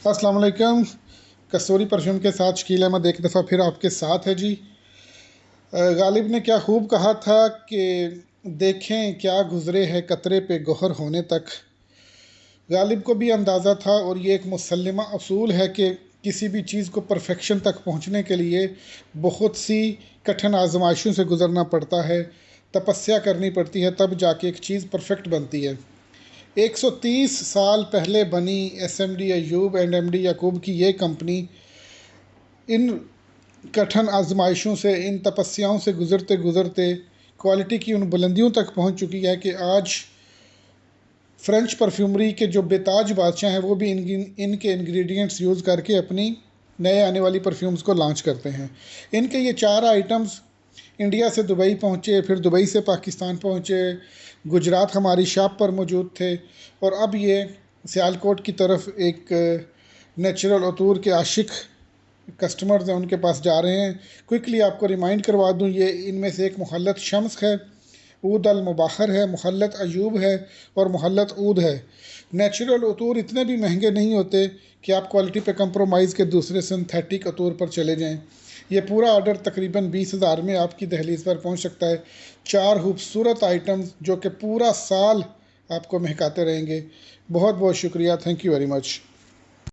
अस्सलाम वालेकुम। कस्तूरी परफ्यूम के साथ शकील अहमद एक दफ़ा फिर आपके साथ है जी। गालिब ने क्या खूब कहा था कि देखें क्या गुज़रे है कतरे पे गोहर होने तक। गालिब को भी अंदाज़ा था और ये एक मुसल्लमा असूल है कि किसी भी चीज़ को परफेक्शन तक पहुंचने के लिए बहुत सी कठिन आजमाइशों से गुज़रना पड़ता है, तपस्या करनी पड़ती है, तब जाके एक चीज़ परफेक्ट बनती है। 130 साल पहले बनी एसएमडी अयूब एंड एमडी याकूब की ये कंपनी इन कठिन आजमाइशों से, इन तपस्याओं से गुज़रते गुज़रते क्वालिटी की उन बुलंदियों तक पहुंच चुकी है कि आज फ्रेंच परफ्यूमरी के जो बेताज बादशाह हैं वो भी इनके इंग्रेडिएंट्स यूज़ करके अपनी नए आने वाली परफ्यूम्स को लॉन्च करते हैं। इनके ये 4 आइटम्स इंडिया से दुबई पहुँचे, फिर दुबई से पाकिस्तान पहुँचे, गुजरात हमारी शॉप पर मौजूद थे और अब ये सियालकोट की तरफ एक नेचुरल अतूर के आशिक कस्टमर्स हैं उनके पास जा रहे हैं। क्विकली आपको रिमाइंड करवा दूं, ये इनमें से एक मुहल्लत शम्स है, ऊद अल मुबाहर है, मुहल्लत अयूब है और मुहल्लत ऊद है। नेचुरल अतूर इतने भी महंगे नहीं होते कि आप क्वालिटी पे कंप्रोमाइज़ के दूसरे सिंथेटिक अतूर पर चले जाएं। ये पूरा ऑर्डर तकरीबन 20,000 में आपकी दहलीज पर पहुंच सकता है। 4 खूबसूरत आइटम्स जो कि पूरा साल आपको महकाते रहेंगे। बहुत बहुत शुक्रिया। Thank you very much.